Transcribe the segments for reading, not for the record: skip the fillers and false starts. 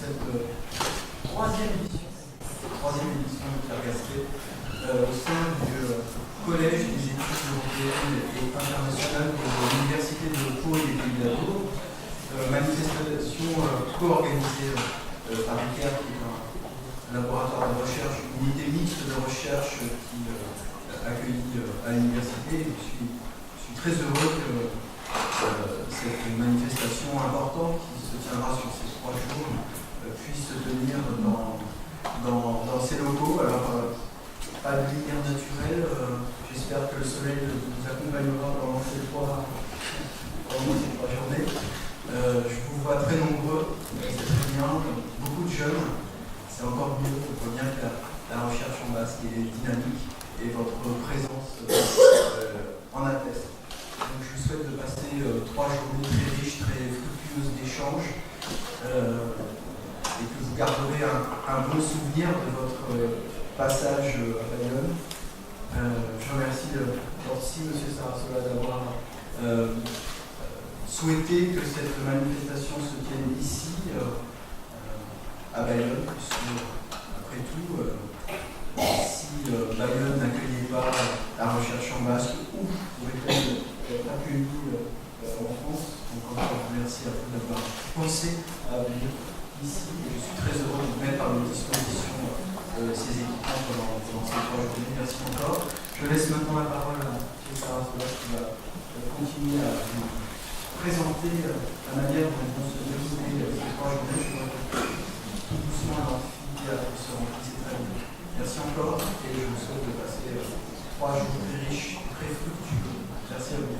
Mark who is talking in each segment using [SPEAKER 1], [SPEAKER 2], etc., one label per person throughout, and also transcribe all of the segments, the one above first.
[SPEAKER 1] cette troisième édition de Pierre Gasquet au sein du Collège des études européennes et internationales de l'Université de Pau et des Pays de la Tour. Manifestation co-organisée par ICAR, qui est un laboratoire de recherche, une unité mixte de recherche qui accueillit à l'université. Je suis très heureux que cette manifestation importante qui se tiendra sur ces 3 jours puisse se tenir dans ces locaux. Alors, pas de lumière naturelle, j'espère que le soleil nous accompagnera pendant ces 3 journées. Je vous vois très nombreux, c'est très bien, beaucoup de jeunes, c'est encore mieux, on voit bien que la recherche en Basque est dynamique et votre présence en atteste. Donc je vous souhaite de passer 3 journées très riches, très fructueuses d'échanges et que vous garderez un bon souvenir de votre passage à Bayonne. Je remercie aussi M. Sarasola d'avoir souhaité que cette manifestation se tienne ici, à Bayonne, puisque après tout, si Bayonne n'accueillait pas la recherche en basque, où aurait-elle accueilli en France? Donc encore merci à vous d'avoir pensé à venir ici, et je suis très heureux de vous mettre à votre disposition ces équipements pendant ces 3 journées. Merci encore. Je laisse maintenant la parole à M. Sarasola qui va continuer à vous présenter la manière dont vont se dérouler ces 3 journées. Je vois que tout doucement l'amphithéâtre se remplit, c'est très bien. Merci encore et je vous souhaite de passer 3 jours très riches, très fructueux. Merci à vous.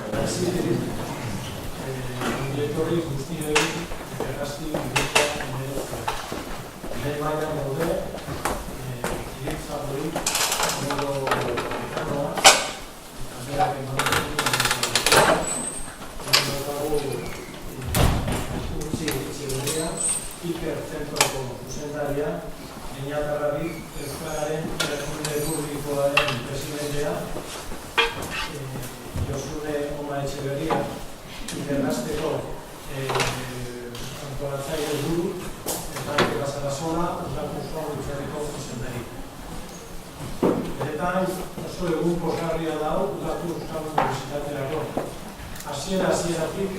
[SPEAKER 2] Merci Philippe. Directori guztioi errazti guztia lehen mailan daude, Philippe modo dekanoa, berak utzi etxeberria, Iker zentroko zuzendaria, Beñatarrabik Euskararen Erakunde Publikoaren presidentea, Josune Oma Etxeberria, Ikerbasteko antolatzaile buru, eta Basarasola, Udalkuntza Uritzareko zuzendari. Benetan, oso egun pozgarria dago Udalkuntza Unibertsitaterako. Hasieratik,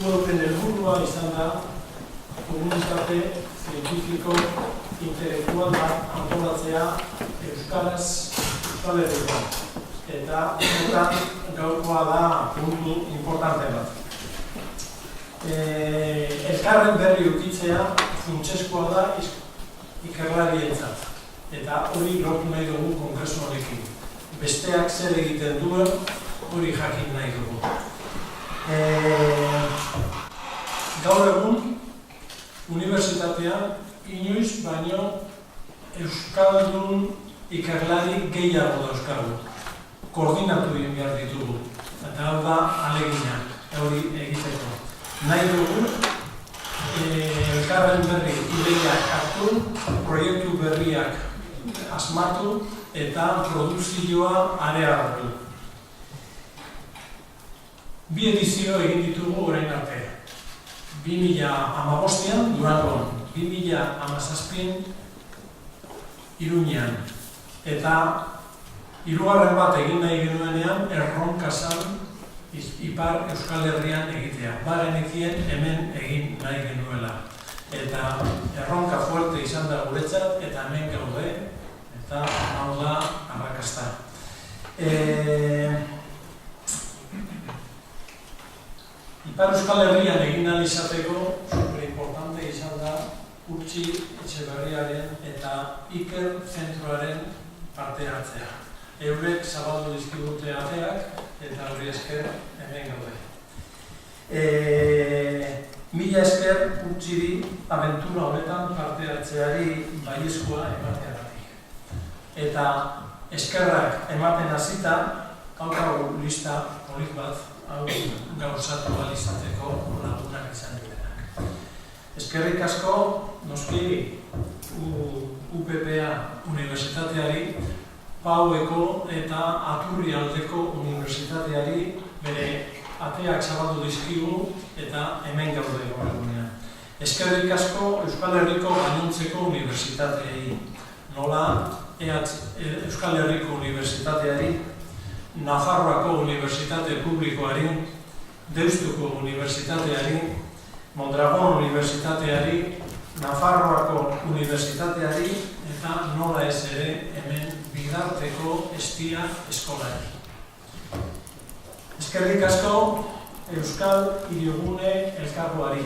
[SPEAKER 2] Europen helburua izan da komunitate zientifiko intelektual bat antolatzea Euskaraz Euskal Herrikoan. Eta gaurkoa da puntu importante bat. Elkarren berri ukitzea funtsezkoa da ikerlarientzat. Eta hori lortu nahi dugu kongresu honekin. Besteak zer egiten duen, hori jakin nahi dugu. Gaur egun, unibertsitatean inoiz baino euskaldun ikerlari gehiago dauzkagu. Koordinatu egin behar ditugu. Eta hau da alegina, hori egiteko. Nahi dugu, elkarren berri ideiak hartu, proiektu berriak asmatu eta produzioa areagotu. 2 edizio egin ditugu orain arte. 2015an Durangon, 2017an Iruñean. Eta hirugarren bat egin nahi genuenean Erronkazan Ipar Euskal Herrian egitea. Bagenekien hemen egin nahi genuela. Eta erronka fuerte izan da guretzat, eta hemen gaude, eta hau da arrakasta. Ipar Euskal Herrian egin ahal izateko, superimportante izan da Utzi Etxeberriaren eta Iker zentroaren parte hartzea. Eurek zabaldu dizkigute ateak, eta hori esker hemen gaude. Mila esker Utziri abentura honetan parte hartzeari baiezkoa emateagatik. Eta eskerrak ematen hasita, haukagu lista horik bat, hau gauzatu ahal izateko lagunak izan direnak. Eskerrik asko, noski UPPA Unibertsitateari, Paueko eta Aturrialdeko Unibertsitateari bere ateak zabaldu dizkigu eta hemen gaude gaur egunean. Eskerrik asko Euskal Herriko gainontzeko unibertsitateei, nola Euskal Herriko Unibertsitateari, Nafarroako Unibertsitate Publikoari, Deustuko Unibertsitateari, Mondragon Unibertsitateari, Nafarroako Unibertsitateari eta nola ez ere hemen Bidarteko Estia Eskolari. Eskerrik asko Euskal Hirigune Elkargoari,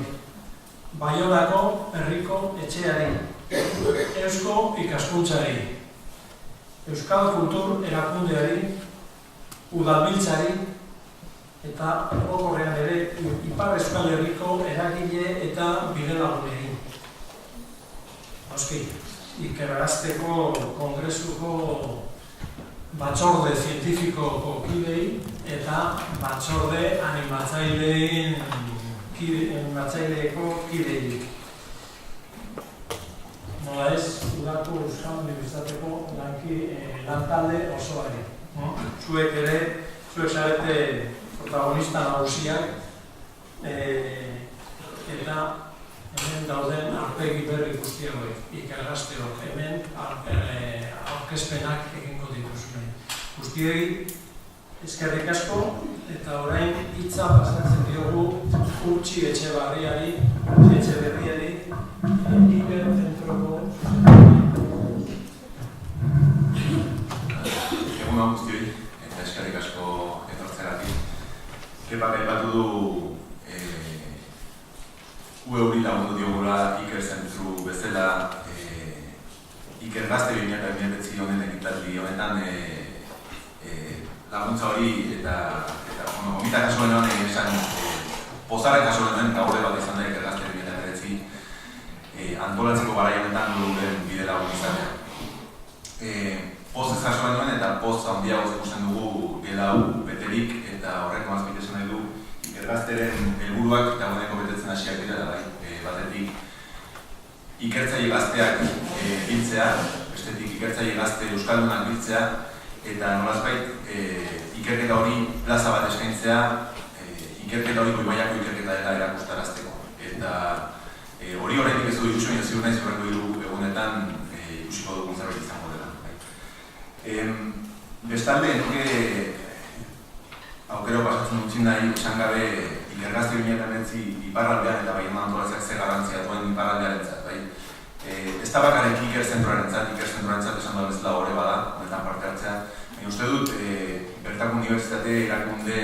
[SPEAKER 2] Baionako Herriko Etxeari, Eusko Ikaskuntzari, Euskal Kultur Erakundeari, Udalbiltzari eta orokorrean ere Ipar Euskal Herriko eragile eta bidelagunei. Noski, Ikerbasteko Kongresuko batzorde zientifikoko kidei eta batzorde animatzaileeko kidei. Nola ez, Udako Euskal Unibertsitateko lantalde osoari. Zuek ere, zuek zarete protagonista nagusiak eta hemen dauden aurpegi berri guztiagoek, ikergazteok, hemen aurkezpenak egingo dituzue. Guztiei eskerrik asko eta orain hitza pasatzen diogu Urtzi Etxeberriari, Ikerzentroko
[SPEAKER 3] Egun hau guztioi, eta eskerrik asko etortzeagatik. Kepak aipatu du UEuri lagundu diogula Ikerzentru bezala Ikergazte 2019 honen ekitaldi honetan laguntza hori eta gomita kasu honen esan pozaren kasu honen gaurre bat izan da Ikergazte 2019 antolatzeko garai honetan duen bide lagun izatea. Poz ez kasu honen eta poz handiagoz ikusten dugu gela hau beterik eta horreko mazpite esan nahi du Ikergazteren helburuak eta honeko betetzen hasiak dira da batetik ikertzaile gazteak biltzea, bestetik ikertzaile gazte euskaldunak biltzea eta nolazbait ikerketa hori plaza bat eskaintzea, ikerketa hori goibaiako ikerketa dela erakustarazteko. Eta hori horretik ez du ikusi baina ziur naiz horrengo hiru egunetan ikusiko dugun zerbait izango dela. Bestalde, nuke aukero pasatzen dutxin nahi esan gabe Ikergazte 2019 iparraldean eta Baionan antolatzeak ze garrantzia duen iparraldearentzat. Ez da bakarrik Ikerzentroarentzat esan da bezala horre bada, honetan parte hartzea. Uste dut, bertako unibertsitate, erakunde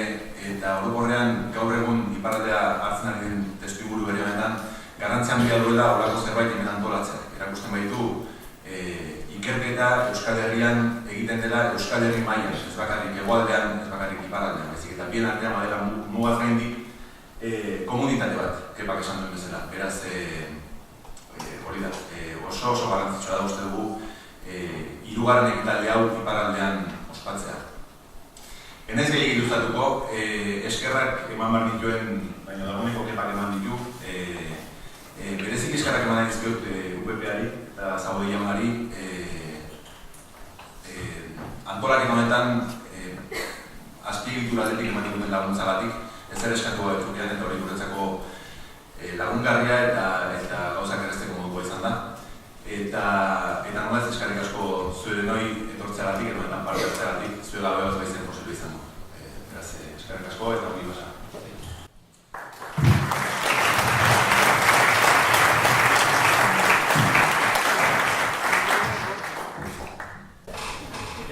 [SPEAKER 3] eta orokorrean gaur egun iparraldea hartzen ari den testuinguru bere honetan garrantzia handia duela horrelako zerbait hemen antolatzea. Erakusten baitu, ikerketa Euskal Herrian egiten dela Euskal Herri mailan, ez bakarrik hegoaldean, ez bakarrik iparraldean, baizik eta bien artean badela mugaz gaindik komunitate bat, kepak esan duen bezala. Beraz, hori da, oso garrantzitsua da uste dugu hirugarren ekitaldi hau iparraldean ospatzea. Enaiz gehiagik luzatuko, eskerrak eman behar dituen, baina dagoeneko kepak eman ditu, berezik eskerrak eman dizkiot UPP-ari eta Zabodi jaunari antolaketa honetan azpiegitura aldetik eman dituen laguntzagatik, ezer eskatu etzukean eta hori guretzako lagungarria eta gauzak errezteko moduko izan da. Eta nola ez eskerrik asko zuen hori etortzeagatik edo eta parte hartzeagatik zuen gabe bat baizen posible izango. Beraz, eskerrik asko eta hori basa.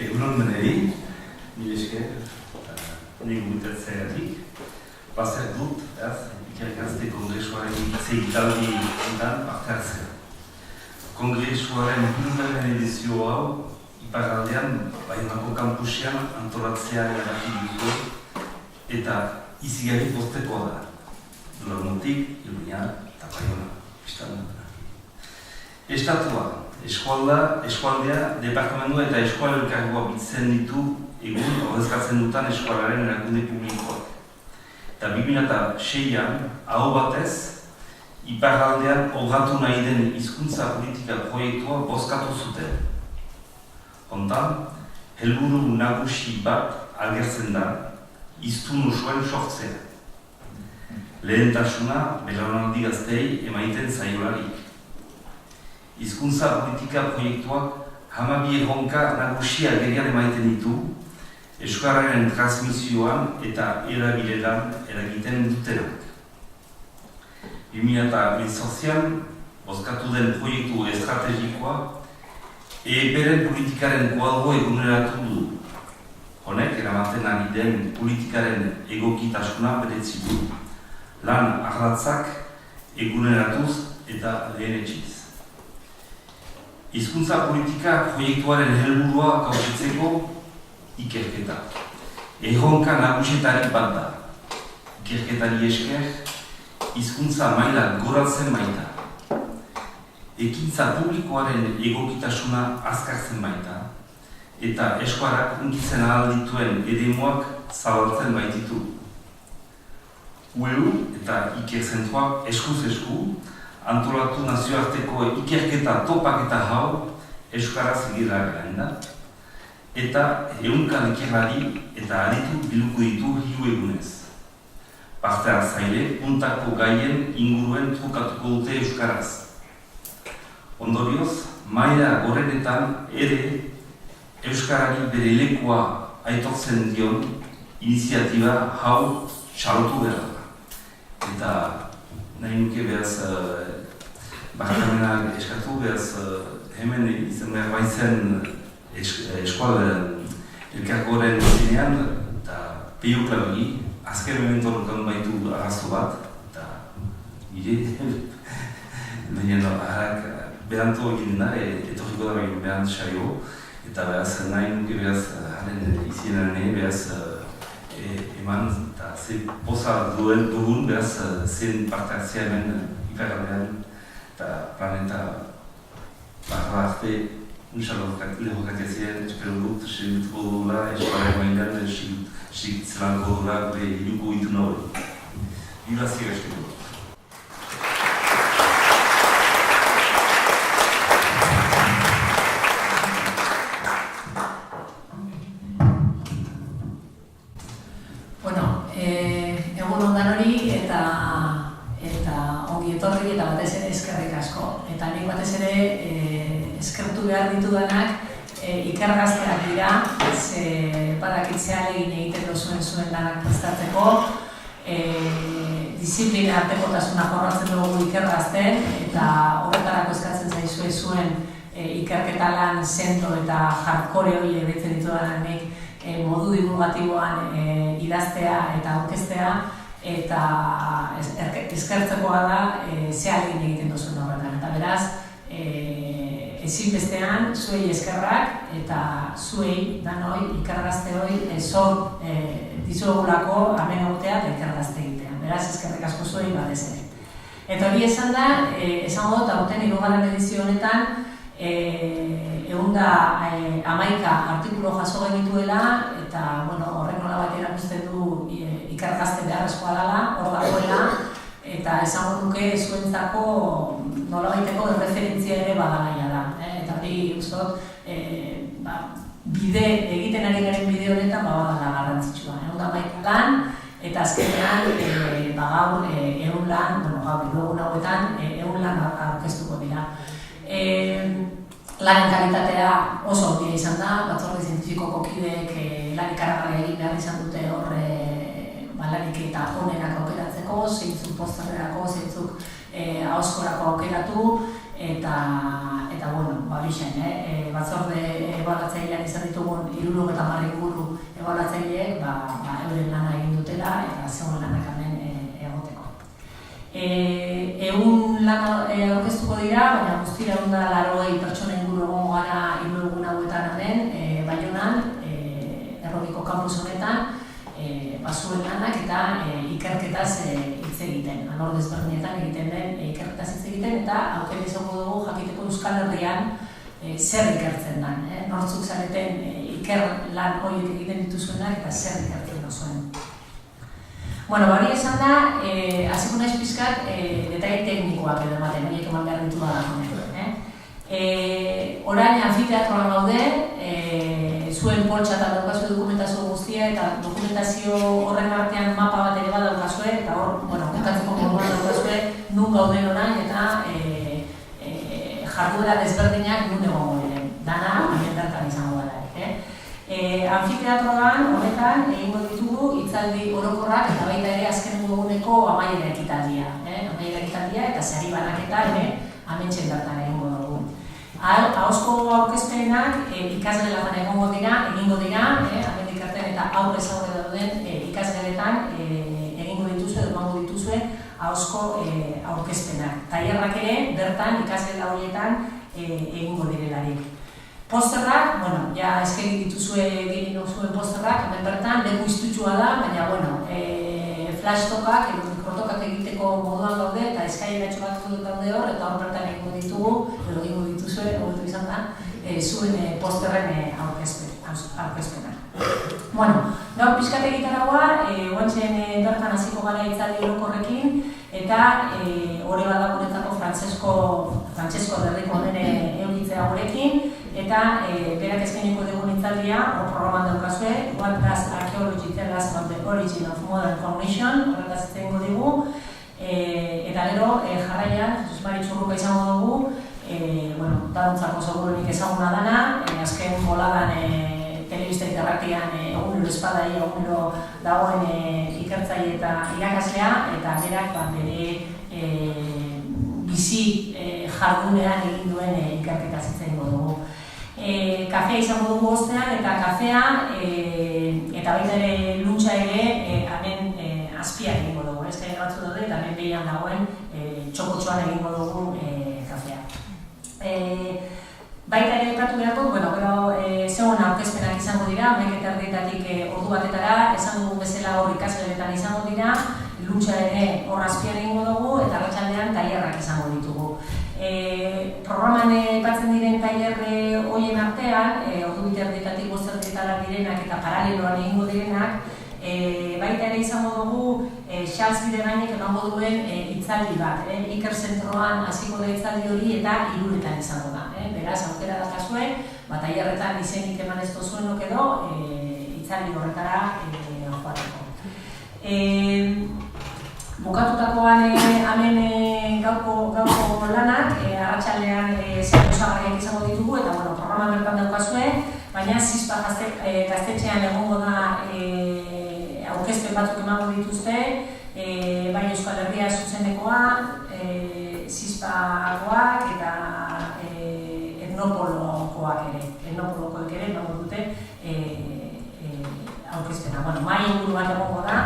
[SPEAKER 4] Egunon denei, mila esker, nik gutetzeagatik. Bazer dut, Ikergazte Kongresuaren ekitaldi honetan parte hartzea. Kongresuaren hirugarren edizio hau iparraldean Baionako kampusean antolatzea erabaki dute eta izigarri poztekoa da. Dornotik, Iruña eta Baiona. Estatua, eskualdea, departamentua eta eskual elkargoa bitzen ditu egun ordezkatzen dutan eskualaren erakunde publikoak. Eta 2006an, aho batez, iparraldean ogatu nahi den hizkuntza politika proiektua bozkatu zuten. Hontan, helburu nagusi bat agertzen da, hiztun osoen sortzea. Lehentasuna belaunaldi gaztei emaiten zaiolarik. Hizkuntza politika proiektuak 12 erronka nagusi agerian emaiten ditu, euskararen transmisioan eta erabileran eragiten dutenak. 2018an bozkatu den proiektu estrategikoa beren politikaren kuadro eguneratu du. Honek eramaten ari den politikaren egokitasuna beretzitu, lan ardatzak eguneratuz eta lehenetsiz. Hizkuntza politika proiektuaren helburua gauzitzeko ikerketa. Erronka nagusietarik bat da. Ikerketari esker, hizkuntza maila goratzen baita. Ekintza publikoaren egokitasuna azkartzen baita, eta eskoarak hunkitzen ahal dituen eremuak zabaltzen baititu. UEU eta ikerzentroak eskuz esku, antolatu nazioarteko ikerketa topaketa hau euskaraz egira gainda, eta ehunka ikerlari eta aditu biluko ditu hiru egunez. Parte hartzaile puntako gaien inguruen trukatuko dute euskaraz. Ondorioz, maila gorenetan ere euskarari bere lekua aitortzen dion iniziatiba hau txalotu behar da. Eta nahi nuke behaz barkamenak eskatu, behaz hemen izan behar baitzen eskualen elkargoren zinean eta peio klagogi, azken momentu lokan baitu arrazo bat, eta berantu egin da, etorriko da behant saio, eta behaz nahi nuke behaz haren izienan behaz eman eta ze poza dugun behaz zen parte hartzea hemen iparaldean eta planeta barra arte lehokatezien, espero dut, segituko dugula, eskuaren mailan, segitzelanko dugula, gure hiruko ituna hori. Irazio espero dut.
[SPEAKER 5] Egun ondan hori eta ongi etorri eta batez ere eskerrik asko. Eta nik batez ere eskertu behar ditudanak ikergazteak dira, ze badakitzea egin egiten duzuen lanak prestatzeko, disiplina artekotasuna jorratzen dugu ikergazten eta horretarako eskatzen zaizue zuen ikerketa lan zentro eta hardcore hori egitzen ditudanak nik modu divulgatiboan idaztea eta aurkeztea eta eskertzekoa da ze ahalegin egiten duzuen horretan. Eta beraz, ezinbestean zuei eskerrak eta zuei, danoi, ikergazteoi zor dizuegulako hemen egotea eta ikergazte egitea. Beraz, eskerrik asko zuei batez ere. Eta hori esan da, esango dut aurten 3. edizio honetan 111 artikulu jaso genituela eta horrek nolabait erakusten du ikergazte beharrezkoa dela, hor dagoela, eta esango nuke zuentzako nolabaiteko erreferentzia ere badalaia da. Eta hori ustot, bide egiten ari garen bide honetan badala garrantzitsua. 111 lan, eta azkenean gaur 100 lan, gaur egun hauetan 100 lan aurkeztuko dira. Laren kalitatea oso handia izan da, batzorde zientifikoko kideek lan ikaragarria egin behar izan dute lanik eta onenak aukeratzeko, zeintzuk posterrerako, zeintzuk ahoskorako aukeratu, eta bixen, batzorde ebaluatzailean izan ditugun 70 inguru ebaluatzaileek euren lana egin dutela eta zegoen lanak hemen egoteko. 100 lan aurkeztuko dira, baina guztira 180 pertsona inguru egongo gara 3 egun hauetan hemen, Baionan, Errobiko campus honetan, zuen lanak eta ikerketaz hitz egiten. Alor desberdinetan egiten den ikerketaz hitz egiten eta aukera izango dugu jakiteko Euskal Herrian zer ikertzen den. Nortzuk zareten iker lan horiek egiten dituzuenak eta zer ikertzen duzuen. Bari esan da, hasiko naiz pixkat detaile teknikoak edo ematen, horiek eman behar ditu bada honek. Orain anfiteatroan gaude, zuen poltsatan daukazue dokumentazio guztia eta dokumentazio horren artean mapa bat ere badaukazue eta hor, bukatzeko moduan daukazue nun gauden orain eta jarduera desberdinak nun egongo diren. Dana hemen bertan izango gara. Anfiteatroan honetan egingo ditugu hitzaldi orokorrak eta baita ere azkenengo eguneko amaiera ekitaldia. Amaiera ekitaldia eta sari banaketa ere ametsen bertan egingo dugu. Ahozko aurkezpenak ikasgeletan egingo dira, amendik artean eta aurrez aurre dauden ikasgeletan egingo dituzue, emango dituzue ahozko aurkezpenak. Tailerrak ere bertan ikasgela horietan egingo direlarik. Posterrak, ja eskegi dituzue egin zuen posterrak, hemen bertan leku iztutsua da, baina flashtokak, mikrotokak egiteko moduan gaude eta eskaileratxo bat daude hor, eta hor bertan egingo ditugu, edo egingo dituzue, hobetu izan da, zuen posterren aurkezpena. Gaur pixkat egitaragoa, guantzen bertan hasiko gara hitzaldi orokorrekin, eta hori bada guretzako Francesco Derriko honen eukitzea gurekin, eta berak eskainiko dugun hitzaldia, hor programan daukazue, What does archaeology tell us about the origin of modern cognition, horretaz egingo digu, eta gero jarraian, Jesus Mari Txurruka izango dugu, dantzako seguruenik ezaguna dana, azken boladan telebista interraktian egunero espadai, egunero dagoen ikertzaile eta irakaslea, eta berak bere bizi jardunean egin duen ikerketa zitzaingo dugu. Kafea izango dugu ostean, eta kafea eta baita ere luntxa ere hemen azpian egingo dugu. Eskain batzu daude eta hemen behian dagoen txokotxoan egingo dugu kafea. Baita ere epatu beharko, gero zegoen aurkezpenak izango dira, 11:00 ordu batetara, esan dugun bezala hor ikasgeletan izango dira, luntxa ere hor azpian egingo dugu eta arratsaldean tailerrak izango ditugu. Programan aipatzen diren tailer horien artean, ordu 2:00 5:00 direnak eta paraleloan egingo direnak, baita ere izango dugu Charles Bidegainek emango duen hitzaldi bat. Iker zentroan hasiko da hitzaldi hori eta Iruretan izango da. Beraz, aukera daukazue, tailerretan izenik eman ez duzuenok edo hitzaldi horretara joateko. Bukatutakoan hemen gauko lanak, arratsaldean zer osagarriak izango ditugu eta programa bertan daukazue, baina Zispa gaztetxean egongo da aurkezpen batzuk emango dituzte, bai Euskal Herria zuzenekoa, Zispakoak eta Etnopolokoak ere emango dute aurkezpena. Mai inguru bat egongo da,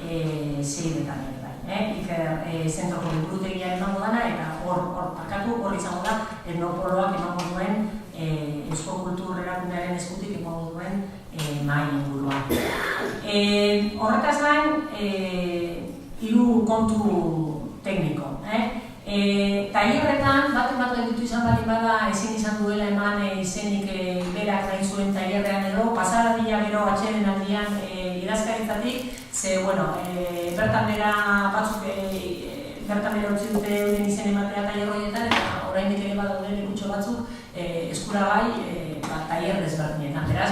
[SPEAKER 5] 6:00 ere. Iker zentroko liburutegian emango dana eta hor izango da etnopoloak emango duen Eusko Kultur Erakundearen eskutik emango duen mahai ingurua. Horretaz gain, 3 kontu tekniko. Tailerretan, bat gelditu izan baldin bada ezin izan duela eman izenik berak nahi zuen tailerrean edo, pasaradila gero atxeden aldian idazkaritzatik, bertan bera batzuk bertan bera utzi dute euren izen ematea tailer horietan eta oraindik ere badaude lekutxo batzuk eskuragai tailer desberdinetan. Beraz,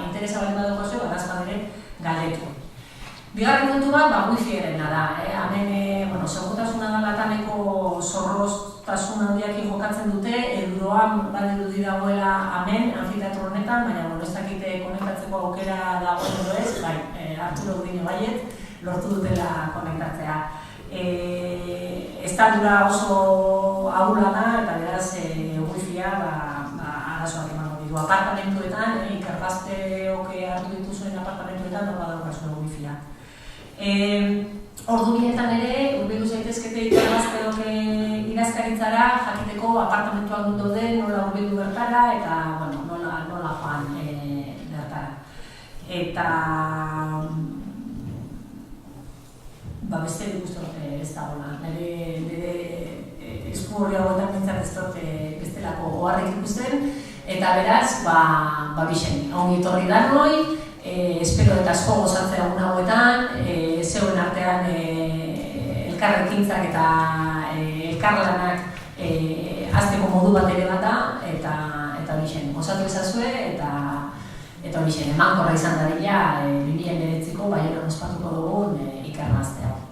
[SPEAKER 5] interesa baldin badaukazu, badazkan ere galdetu. Bigarren kontu bat, wifi-erena da. Hemen, segurutasuna da lataneko zorroztasun handiakin jokatzen dute, euroan badirudi dagoela hemen, anfiteatro honetan, baina ez dakite konektatzeko aukera dagoen edo ez, Arturo Gudine baiet, lortu dutela konektatzea. Estaldura oso ahula da, eta beraz wifi-a arazoak emango ditu. Apartamentuetan, ikergazteok hartu dituzuen apartamentuetan, hor badaukazuen wifi-a. Ordu bietan ere, urbildu zaitezkete ikergazteok idazkaritzara, jakiteko apartamentuak dut daude, nola urbildu bertara, eta nola joan bertara. Eta beste ikusten ez dagoela. Nire esku horri hauetan bintzat ez dut bestelako oharrik ikusten, eta beraz, bixen, ongi etorri danoi, espero eta asko gozatzea egun hauetan, zeuen artean elkarrekintzak eta elkarlanak azteko modu bat ere bat da, eta bixen, gozatu ezazue, eta Eta hori zen, emankorra izan dadila 2009ko Baionan ospatuko dugun ikergaztea.